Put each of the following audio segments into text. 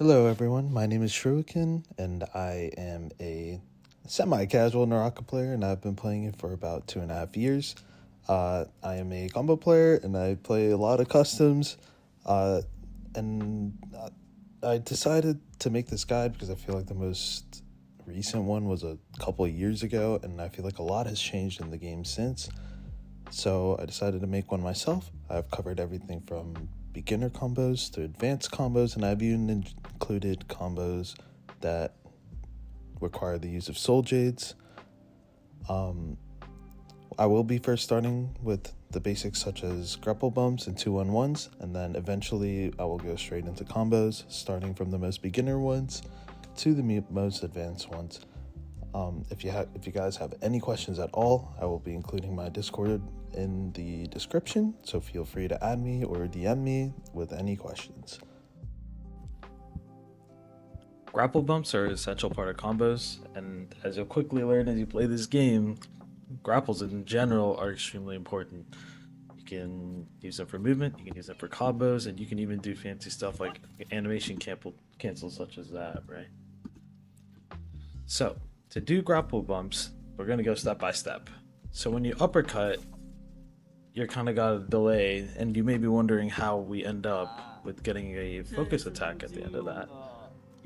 Hello, everyone. My name is Shuriken, and I am a semi-casual Naraka player, and I've been playing it for about 2.5 years. I am a combo player, and I play a lot of customs. Uh, and I decided to make this guide because I feel like the most recent one was a couple of years ago, and I feel like a lot has changed in the game since. So I decided to make one myself. I've covered everything from beginner combos to advanced combos, and I've even included combos that require the use of soul jades. I will be first starting with the basics such as grapple bumps and 2-1-1s, and then eventually I will go straight into combos, starting from the most beginner ones to the most advanced ones. If you guys have any questions at all, I will be including my Discord in the description, so feel free to add me or DM me with any questions. Grapple bumps are an essential part of combos, and as you'll quickly learn as you play this game, grapples in general are extremely important. You can use them for movement, you can use them for combos, and you can even do fancy stuff like animation cancels such as that, right? So, to do grapple bumps, we're going to go step by step. So when you uppercut, you're kind of got a delay, and you may be wondering how we end up with getting a focus attack at the end of that.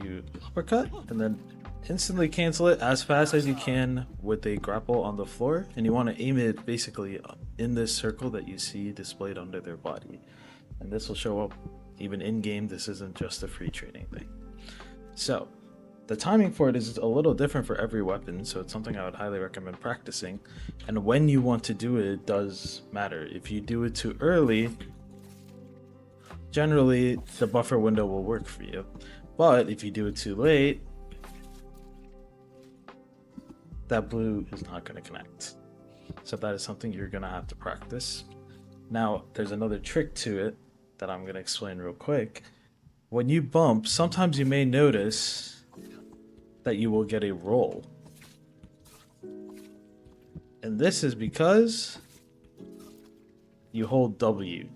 You uppercut, and then instantly cancel it as fast as you can with a grapple on the floor, and you want to aim it basically in this circle that you see displayed under their body. And this will show up even in-game. This isn't just a free training thing. So, the timing for it is a little different for every weapon, so it's something I would highly recommend practicing. And when you want to do it does matter. If you do it too early, generally the buffer window will work for you. But if you do it too late, that blue is not going to connect. So that is something you're going to have to practice. Now, there's another trick to it that I'm going to explain real quick. When you bump, sometimes you may notice that you will get a roll. And this is because you hold W.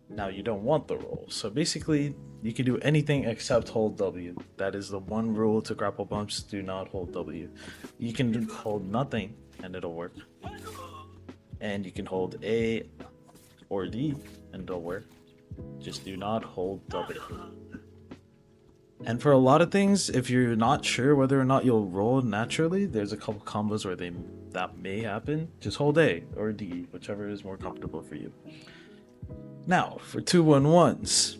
Now you don't want the roll. So basically, you can do anything except hold W. That is the one rule to grapple bumps: do not hold W. You can hold nothing and it'll work. And you can hold A or D and it'll work. Just do not hold W. And for a lot of things, if you're not sure whether or not you'll roll naturally, there's a couple combos where that may happen. Just hold A or D, whichever is more comfortable for you. Now, for 2-1-1s,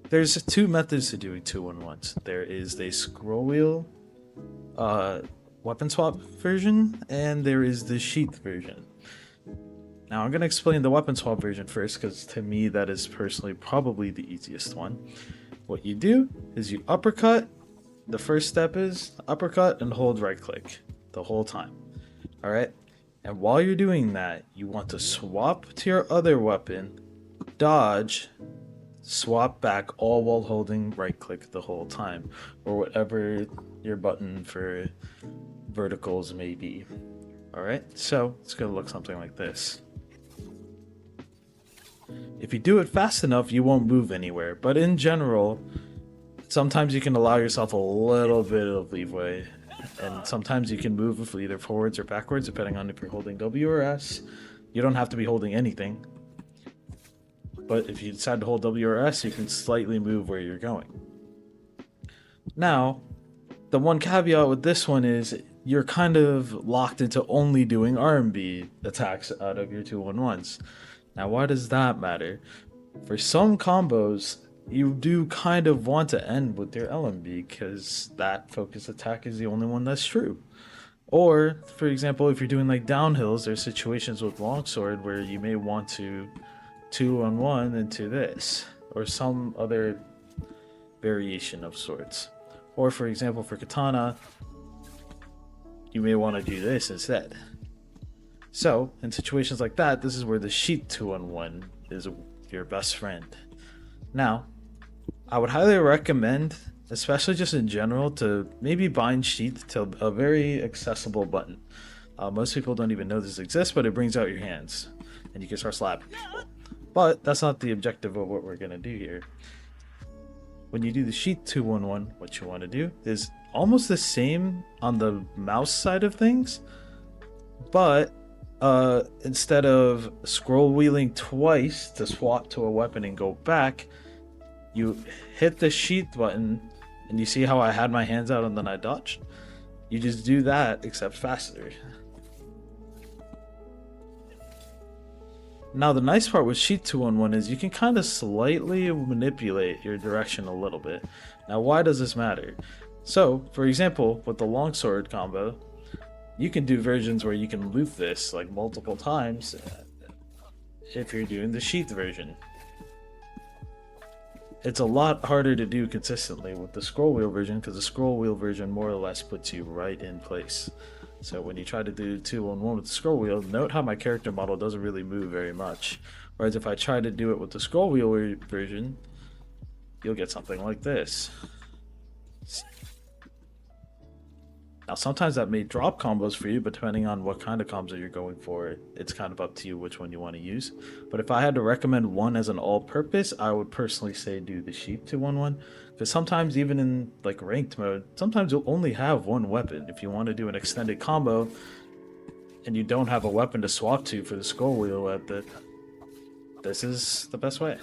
there's two methods to doing 2-1-1s. There is the scroll wheel weapon swap version, and there is the sheath version. Now, I'm going to explain the weapon swap version first, because to me that is personally probably the easiest one. What you do is you uppercut. The first step is uppercut and hold right click the whole time. Alright? And while you're doing that, you want to swap to your other weapon, dodge, swap back, all while holding right click the whole time, or whatever your button for verticals may be. Alright? So it's going to look something like this. If you do it fast enough, you won't move anywhere, but in general, sometimes you can allow yourself a little bit of leeway, and sometimes you can move either forwards or backwards depending on if you're holding W or S. You don't have to be holding anything, but if you decide to hold W or S, you can slightly move where you're going. Now, the one caveat with this one is you're kind of locked into only doing R&B attacks out of your 2-1-1s. Now, why does that matter? For some combos, you do kind of want to end with your LMB because that focus attack is the only one that's true. Or, for example, if you're doing like downhills, there's situations with longsword where you may want to 2-on-1 into this, or some other variation of sorts. Or, for example, for katana, you may want to do this instead. So, in situations like that, this is where the sheath 2-on-1 is your best friend. Now, I would highly recommend, especially just in general, to maybe bind sheath to a very accessible button. Most people don't even know this exists, but it brings out your hands, and you can start slapping people. But that's not the objective of what we're going to do here. when you do the sheath 2-1-1, what you want to do is almost the same on the mouse side of things, but instead of scroll wheeling twice to swap to a weapon and go back, you hit the sheath button, and you see how I had my hands out and then I dodged? You just do that, except faster. Now the nice part with sheath 2-1-1 is you can kind of slightly manipulate your direction a little bit. Now why does this matter? So, for example, with the longsword combo, you can do versions where you can loop this like multiple times if you're doing the sheath version. It's a lot harder to do consistently with the scroll wheel version, because the scroll wheel version more or less puts you right in place. So when you try to do 2-1-1 with the scroll wheel, note how my character model doesn't really move very much. Whereas if I try to do it with the scroll wheel version, you'll get something like this. Now sometimes that may drop combos for you, but depending on what kind of combos you're going for, it's kind of up to you which one you want to use. But if I had to recommend one as an all-purpose, I would personally say do the sheath 2-1-1, because sometimes even in like ranked mode, sometimes you'll only have one weapon. If you want to do an extended combo and you don't have a weapon to swap to for the scroll wheel method, this is the best way.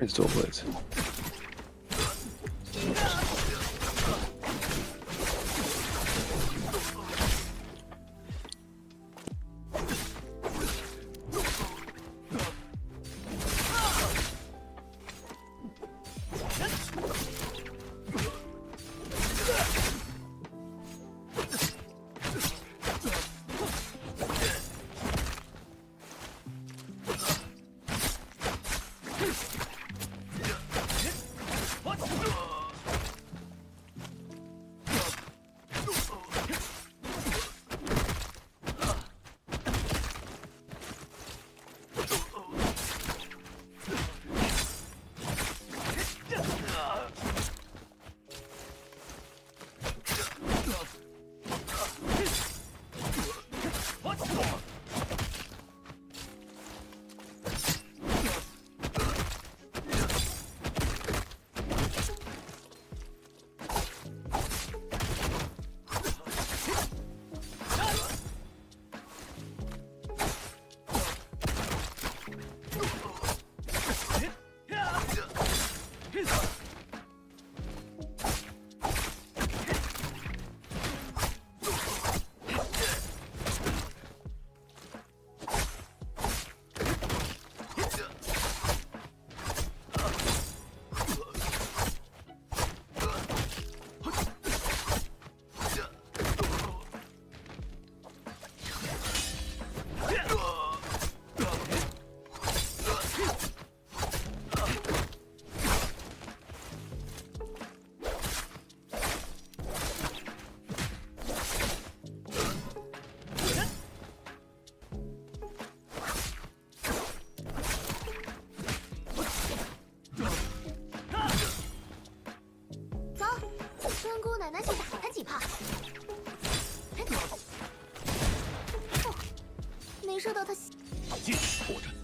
It's dual blades.奶奶去打他几炮。没射到他。继续拖着。